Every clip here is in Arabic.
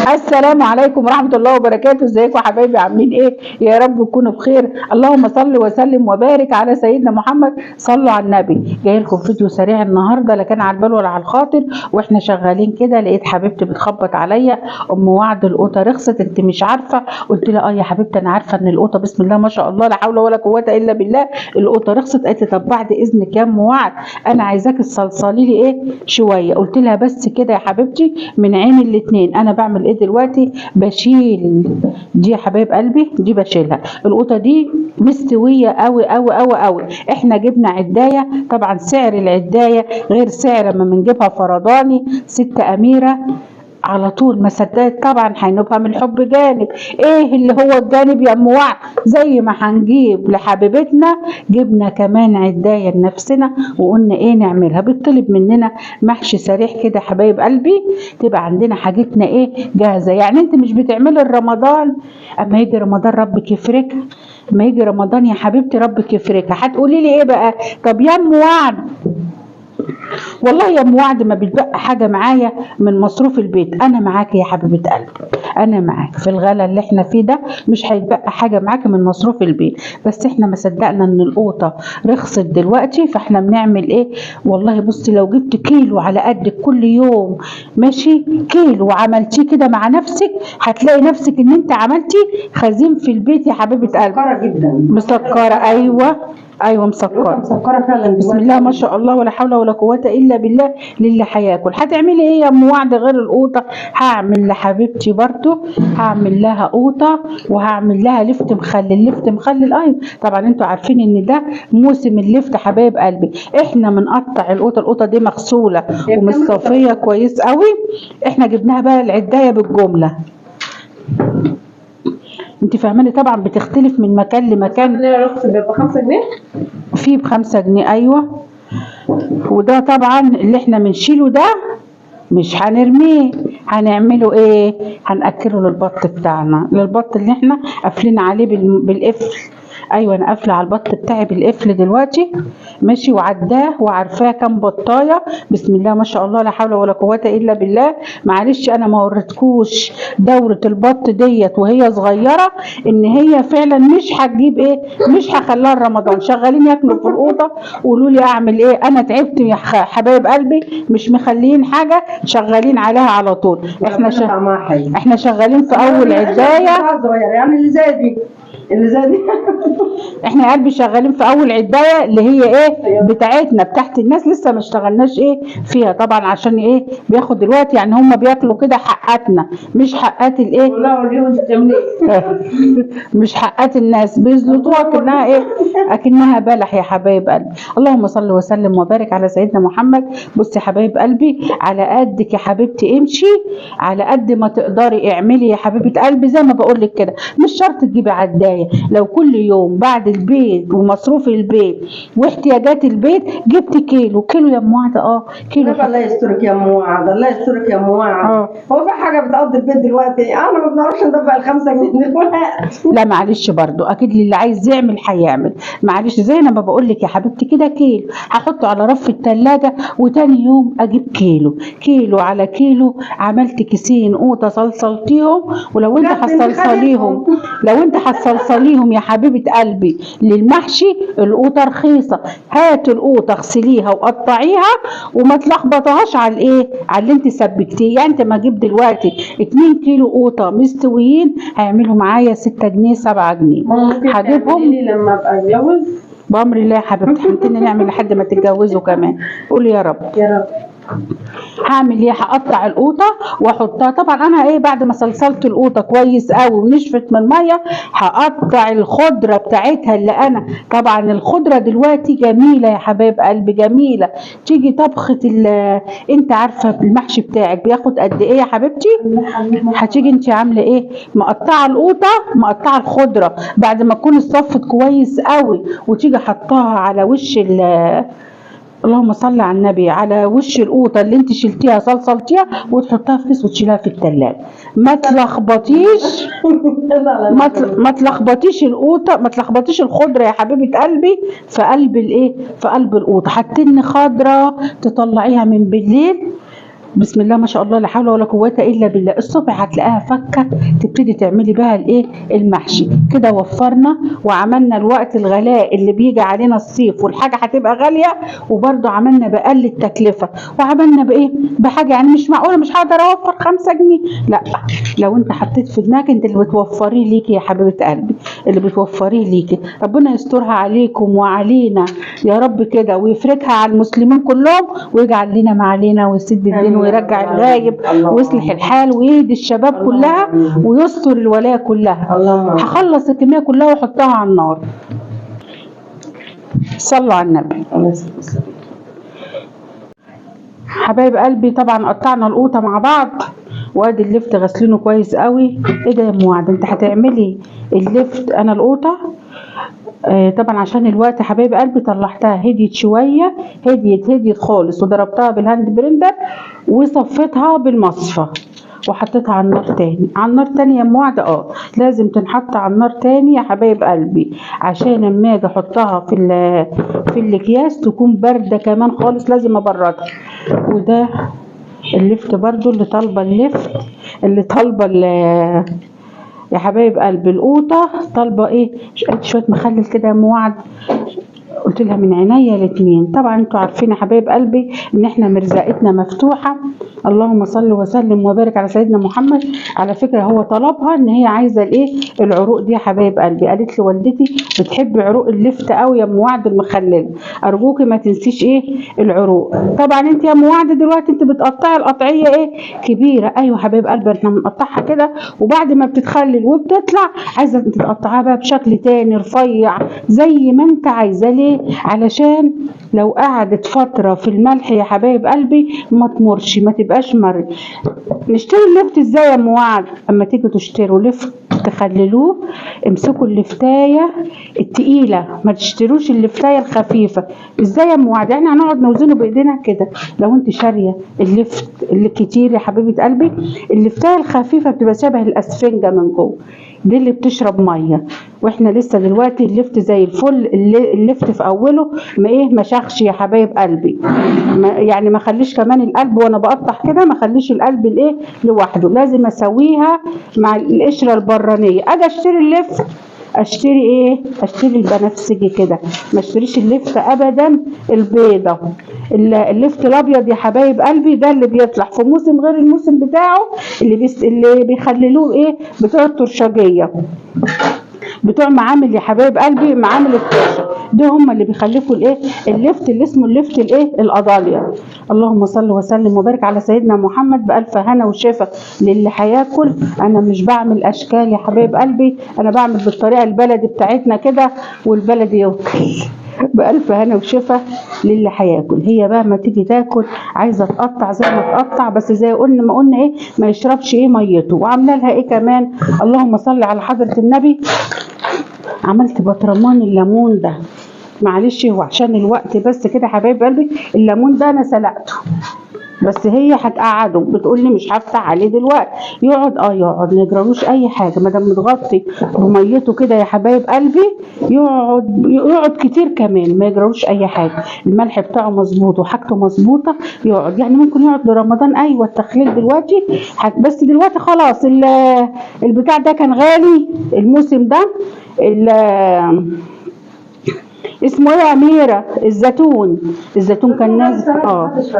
السلام عليكم ورحمة الله وبركاته. ازيكم يا حبايبي، عاملين ايه؟ يا رب تكونوا بخير. اللهم صل وسلم وبارك على سيدنا محمد. صلوا على النبي. جاي لكم فيديو سريع النهارده، لا كان على البال ولا على الخاطر. واحنا شغالين كده لقيت حبيبتي بتخبط عليا، ام وعد القوطه رخصت، انت مش عارفه؟ قلت لها اه يا حبيبتي انا عارفه ان القوطه بسم الله ما شاء الله لا حول ولا قوه الا بالله القوطه رخصت. قالت لي طب بعد اذنك يا ام وعد انا عايزاك تصلصلي لي ايه شويه. قلت لها بس كده يا حبيبتي من عين الاتنين. انا بعمل ايه دلوقتي؟ بشيل دي يا حبايب قلبي، دي بشيلها. القوطه دي مستويه قوي قوي قوي قوي. احنا جبنا عدايه، طبعا سعر العدايه غير سعر ما بنجيبها فرداني 6 اميره على طول. ما صدقت طبعا هينوبها من الحب جانب. ايه اللي هو الجانب يا ام وعد؟ زي ما هنجيب لحبيبتنا جبنا كمان عدايه لنفسنا وقلنا ايه نعملها. بيطلب مننا محشي سريع كده حبايب قلبي، تبقى عندنا حاجتنا ايه جاهزه. يعني انت مش بتعملي رمضان، اما يجي رمضان ربك يفرجها. اما يجي رمضان يا حبيبتي ربك يفرجها. هتقولي لي ايه بقى؟ طب يا ام وعد والله يا ام وعد ما بتبقى حاجه معايا من مصروف البيت. انا معاك يا حبيبه قلبي، انا معاك في الغلا اللي احنا فيه ده، مش هيتبقى حاجه معاك من مصروف البيت. بس احنا ما صدقنا ان القوطه رخصت دلوقتي، فاحنا بنعمل ايه؟ والله بصي لو جبت كيلو على قدك كل يوم ماشي، كيلو وعملتيه كده مع نفسك هتلاقي نفسك ان انت عملتي خزين في البيت يا حبيبه قلبي. مسكره جدا، مسكره، ايوه مسكره فعلا. بسم الله ما شاء الله ولا حول ولا قوه الا بالله. للي هياكل. هتعملي ايه يا ام وعد غير القوطه؟ هعمل لحبيبتي برضو، هعمل لها قوطه وهعمل لها لفت مخلل. لفت مخلل ايوه طبعا انتوا عارفين ان ده موسم اللفت حبايب قلبي. احنا بنقطع القوطه دي مغسوله ومصفيه كويس قوي. احنا جبناها بقى العدايه بالجمله، انت فاهماني؟ طبعا بتختلف من مكان لمكان. الرخص بيبقى 5 جنيه، في ب5 جنيه ايوه. وده طبعا اللي احنا بنشيله ده مش هنرميه، هنعمله ايه؟ هنأكله للبط بتاعنا، للبط اللي احنا قافلين عليه بالقفل. ايوه انا قافله على البط بتاعي بالقفل دلوقتي ماشي، وعداه وعارفاه كام بطايه بسم الله ما شاء الله لا حول ولا قوه الا بالله. معلش انا ما وريتكوش دوره البط ديت وهي صغيره، ان هي فعلا مش هتجيب ايه، مش هخليها رمضان شغالين ياكلوا في القوطه. قولوا لي اعمل ايه؟ انا تعبت يا حبايب قلبي، مش مخلين حاجه شغالين عليها على طول. احنا شغالين في اول عدايه يعني اللي زي دي احنا يا قلبي شغالين في اول عدايه اللي هي ايه بتاعتنا بتاعت الناس، لسه ما اشتغلناش ايه فيها طبعا عشان ايه بياخد دلوقتي. يعني هم بياكلوا كده حقاتنا مش حقات الايه مش حقات الناس، بيزلطوها اكنها ايه، اكنها بلح يا حبايب قلبي. اللهم صل وسلم وبارك على سيدنا محمد. بصي يا حبايب قلبي على قدك يا حبيبتي امشي، على قد ما تقدري اعملي يا حبيبه قلبي زي ما بقول لك كده. مش شرط تجيبي عدايه، لو كل يوم بعد البيت ومصروف البيت واحتياجات البيت جبت كيلو يا ام وعد. كيلو. الله يسترك يا ام وعد، الله يسترك يا ام وعد. هو في حاجه بتقضي البيت دلوقتي؟ انا ما بنعرفش ندفع ال5 جنيه دلوقتي. لا معلش برضو اكيد اللي عايز يعمل هيعمل. معلش زي ما بقول لك يا حبيبتي كده كيلو هحطه على رف الثلاجه، وتاني يوم اجيب كيلو على كيلو. عملت كيسين قوطه صلصلتيهم، ولو انت هتصلصليهم يا حبيبه قلبي للمحشي القوطه رخيصه. هات القوطه اغسليها وقطعيها وما تلخبطهاش على الايه، على اللي انت سبكتيه. يعني انت ما اجيب دلوقتي 2 كيلو قوطه مستويين هيعملوا معايا 6 جنيه 7 جنيه. هجيبهم لما ابقى اتجوز بامر الله يا حبيبتي. هنتني نعمل لحد ما تتجوزوا كمان. قولي يا رب يا رب. هعمل ايه؟ هقطع القوطه واحطها. طبعا انا ايه بعد ما صلصلت القوطه كويس قوي ونشفت من الميه هقطع الخضره بتاعتها اللي انا طبعا الخضره دلوقتي جميله يا حبايب قلبي جميله. تيجي طبخه انت عارفه المحشي بتاعك بياخد قد ايه يا حبيبتي؟ هتيجي انت عامله ايه؟ مقطعه القوطه، مقطعه الخضره بعد ما تكون اتصفت كويس قوي، وتيجي حطاها على وش اللهم صل على النبي، على وش القوطه اللي انت شلتيها صلصلتيها وتحطها في كيس وتشيلها في الثلاجه. ما تلخبطيش ما تلخبطيش القوطه، ما تلخبطيش الخضره يا حبيبه قلبي في قلب الايه، في قلب القوطه. حطيني خضره تطلعيها من بالليل بسم الله ما شاء الله لا حول ولا قوه الا بالله. الصبح هتلاقيها فكه تبتدي تعملي بها الايه المحشي. كده وفرنا وعملنا الوقت الغلاء اللي بيجي علينا الصيف والحاجه هتبقى غاليه، وبرده عملنا باقل التكلفه، وعملنا بايه بحاجه يعني مش معقوله مش هقدر اوفر 5 جنيه. لا، لو انت حطيت في دماغك انت اللي بتوفريه ليكي يا حبيبه قلبي، اللي بتوفريه ليكي ربنا يسترها عليكم وعلينا يا رب كده، ويفرجها على المسلمين كلهم، ويجعل لنا ما علينا، ويسد الدين ويرجع الغايب ويصلح الحال ويهدي الشباب كلها ويستر الولايه كلها. هخلص الكميه كلها واحطها على النار. صلوا على النبي. حبايب قلبي طبعا قطعنا القوطه مع بعض، وادي اللفت غسلينه كويس قوي. ايه ده يا ام وعد انت هتعملي اللفت؟ انا القوطه طبعا عشان الوقت يا حبايب قلبي طلعتها هديت شويه، هديت خالص، وضربتها بالهاند بريندر وصفيتها بالمصفى وحطيتها على النار تاني. على النار تاني يا ام وعد لازم تنحط على النار تاني يا حبايب قلبي، عشان اما اجي احطها في الاكياس تكون بارده كمان خالص، لازم ابردها. وده اللفت برضو اللي طالبه اللفت، اللي طالبه يا حبايب قلبي القوطه، طالبه ايه شويه مخلل كده يا ام وعد. قلت لها من عينيا الاثنين. طبعا انتوا عارفين يا حبايب قلبي ان احنا مرزقتنا مفتوحه. اللهم صل وسلم وبارك على سيدنا محمد. على فكره هو طلبها ان هي عايزه الايه العروق دي يا حبايب قلبي. قالت لي والدتي بتحب عروق اللفت قوي يا ام وعد المخلله، ارجوكي ما تنسيش ايه العروق. طبعا انت يا ام وعد دلوقتي انت بتقطعي القطعيه ايه كبيره. ايوه يا حبايب قلبي احنا بنقطعها كده، وبعد ما بتتخلل وبتطلع عايزه انت تقطعها بقى بشكل تاني رفيع زي ما انت عايزه. ليه؟ علشان لو قعدت فتره في الملح يا حبايب قلبي ما تمرش، ما تبقاش مر. نشتري اللفت ازاي يا ام وعد؟ اما تيجوا تشتروا لفت تخللوه امسكوا اللفتايه التقيله، ما تشتروش اللفتايه الخفيفه. ازاي يا ام وعد؟ يعني هنقعد نوزنه بايدينا كده. لو انت شاريه اللفت اللي كتير يا حبيبه قلبي، اللفتايه الخفيفه بتبقى شبه الاسفنجه من جوه، دي اللي بتشرب ميه. واحنا لسه دلوقتي اللفت زي الفل، اللفت في اوله ما شخش يا حبايب قلبي، يعني ما خليش كمان القلب وانا بقطع كده، ما خليش القلب الايه لوحده، لازم اسويها مع القشره البرانيه. اجي اشتري اللفت اشتري ايه؟ اشتري البنفسجي كده، ما اشتريش اللفت ابدا البيضه. اللفت الابيض يا حبايب قلبي ده اللي بيطلع في موسم غير الموسم بتاعه، اللي بيخللوه ايه بتوع الترشجيه، بتوع معامل يا حبايب قلبي، معامل الطشه، ده هم اللي بيخلفوا الايه اللفت اللي اسمه اللفت الايه القضاليا. اللهم صل وسلم وبارك على سيدنا محمد بألف هنا وشفا للي هياكل. انا مش بعمل اشكال يا حبايب قلبي، انا بعمل بالطريقه البلدي بتاعتنا كده، والبلدي يوكل. بألف هنا وشفا للي هياكل. هي بقى ما تيجي تاكل عايزه تقطع زي ما تقطع، بس زي ما قلنا ايه ما يشربش ايه ميته. وعامله لها ايه كمان؟ اللهم صل على حضره النبي. عملت بطرمان الليمون ده، معلش هو عشان الوقت بس كده حبايب قلبي. الليمون ده انا سلقته، بس هي هتقعده بتقول لي مش هفتح عليه دلوقتي. يقعد يقعد ما يجرالوش اي حاجه ما دام متغطي بميته كده يا حبايب قلبي. يقعد كتير كمان ما يجرالوش اي حاجه، الملح بتاعه مظبوط وحاجته مظبوطه. يقعد يعني ممكن يقعد لرمضان. ايوه التخليل دلوقتي بس دلوقتي خلاص البتاع ده كان غالي الموسم ده. اسمه ايه يا اميره؟ الزيتون كان نازل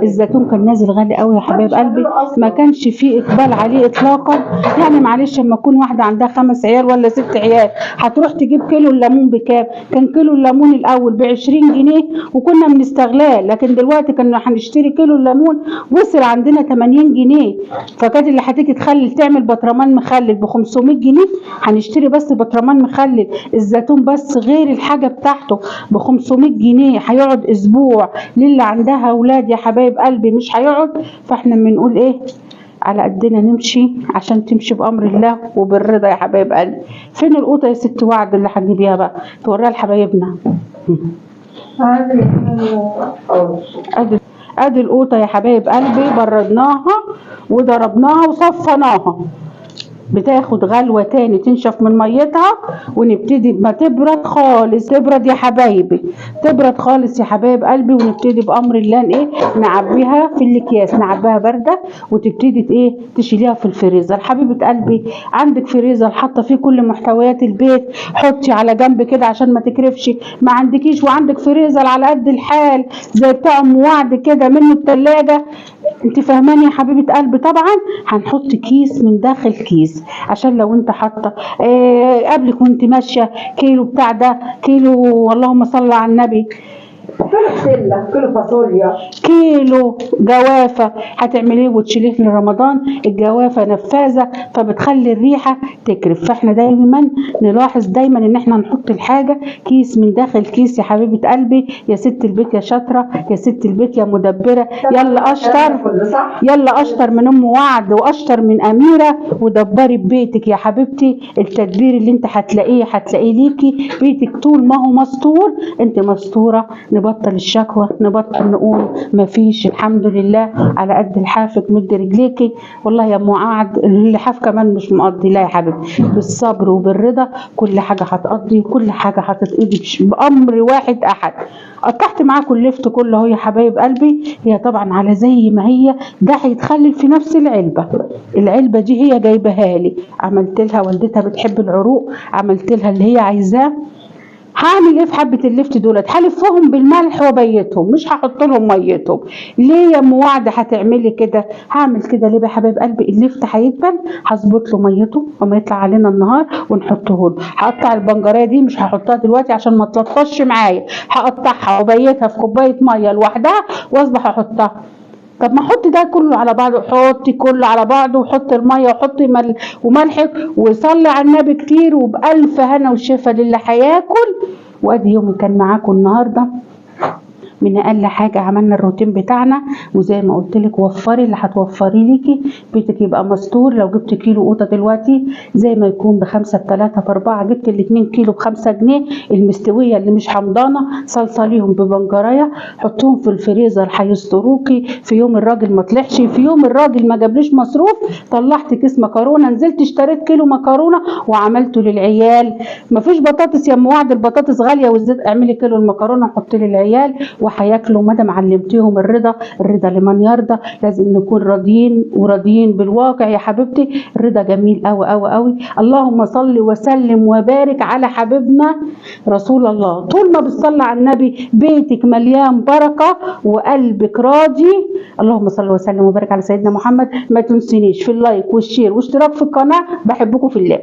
الزيتون كان نازل غالي قوي يا حبايب قلبي، ما كانش فيه اقبال عليه اطلاقا. يعني معلش لما تكون واحده عندها 5 عيال ولا 6 عيال هتروح تجيب كيلو الليمون بكام؟ كان كيلو الليمون الاول ب20 جنيه وكنا بنستغلاه، لكن دلوقتي كنا هنشتري كيلو الليمون وصل عندنا 80 جنيه. فكانت اللي هتيجي تخلل تعمل بطرمان مخلل ب 500 جنيه، هنشتري بس بطرمان مخلل الزيتون بس غير الحاجه بتاعته ب 500 جنيه. هيقعد اسبوع للي عندها اولاد يا حبايب قلبي مش هيقعد. فاحنا بنقول ايه على قدنا نمشي عشان تمشي بامر الله وبالرضا يا حبايب قلبي. فين القوطه يا ست وعد اللي هنجيبيها بقى توريها لحبايبنا؟ ادي القوطه يا حبايب قلبي، بردناها وضربناها وصفناها. بتاخد غلوة تاني تنشف من ميتها، ونبتدي ما تبرد خالص، تبرد يا حبايبي، تبرد خالص يا حبايب قلبي، ونبتدي بأمر الله ايه نعبيها في الاكياس، نعبيها باردة، وتبتدي ايه تشيليها في الفريزر. حبيبة قلبي عندك فريزر حاطة فيه كل محتويات البيت، حطي على جنب كده عشان ما تكرفش. ما عندكيش وعندك فريزر على قد الحال زي بتاع ام وعد كده منه التلاجة، انت فاهماني يا حبيبه قلبي؟ طبعا هنحط كيس من داخل كيس عشان لو انت حاطه قبلك وانت ماشيه كيلو بتاع ده، كيلو اللهم صل على النبي، كيلو فاصوليا، كيلو جوافه هتعمليه وتشيليه لرمضان. الجوافه نفاذه فبتخلي الريحه تكرف، فاحنا دايما نلاحظ دايما ان احنا نحط الحاجه كيس من داخل كيس يا حبيبه قلبي. يا ست البيت يا شاطره، يا ست البيت يا مدبره، يلا اشطر، يلا اشطر من ام وعد واشطر من اميره، ودبري ببيتك يا حبيبتي. التدبير اللي انت هتلاقيه ليكي بيتك طول ما هو مستور، انت مستوره. نبطل الشكوى، نبطل نقول مفيش، الحمد لله على قد لحافك مد رجليكي. والله يا ام وعد اللحاف كمان مش مقضي، لا يا حبيبتي، بالصبر وبالرضا كل حاجه هتقضي وكل حاجه هتتقضي بامر واحد احد. قطعت معاكم اللفت كله اهو يا حبايب قلبي. هي طبعا على زي ما هي، ده هيتخلل في نفس العلبه. العلبه دي هي جايبها لي، عملت لها، والدتها بتحب العروق، عملت لها اللي هي عايزاه. هعمل ايه في حبه اللفت دولت؟ هلفهم بالملح وبيتهم، مش هحط لهم ميتهم. ليه يا ام وعده هتعملي كده؟ هعمل كده ليه يا حبايب قلبي؟ اللفت هيدبل، هظبط له ميته وما يطلع علينا النهار ونحطه له. هقطع البنجريه دي، مش هحطها دلوقتي عشان ما تلطش معايا، هقطعها وبيتها في كوبايه ميه لوحدها واصبح احطها. طب ما احط ده كله على بعضه، حطي كله على بعضه وحطي الميه وحطي وملح وصلي على النبي كتير، وبألف هنا وشفا للي هياكل. وادي يومي كان معاكم النهارده. من اقل حاجه عملنا الروتين بتاعنا، وزي ما قلت لك وفري اللي هتوفري ليكي، بيتك يبقى مستور. لو جبت كيلو قوطه دلوقتي زي ما يكون ب5 ب3 ب4، جبت ال2 كيلو ب5 جنيه المستويه اللي مش حمضانه، صلصليهم ببنجرايه، حطهم في الفريزر هيستروكي. في يوم الراجل ما طلعش، في يوم الراجل ما جابليش مصروف، طلعت كيس مكرونه، نزلت اشتريت كيلو مكرونه وعملته للعيال. مفيش بطاطس يا ام وعد، البطاطس غاليه والزيت، اعملي كيلو المكرونه وحطي للعيال وهياكلوا. مادام علمتيهم الرضا، الرضا لمن يرضى، لازم نكون راضيين وراضيين بالواقع يا حبيبتي. الرضا جميل قوي قوي قوي. اللهم صل وسلم وبارك على حبيبنا رسول الله. طول ما بتصلي على النبي بيتك مليان بركه وقلبك راضي. اللهم صل وسلم وبارك على سيدنا محمد. ما تنسينيش في اللايك والشير واشتراك في القناه، بحبكم في الله.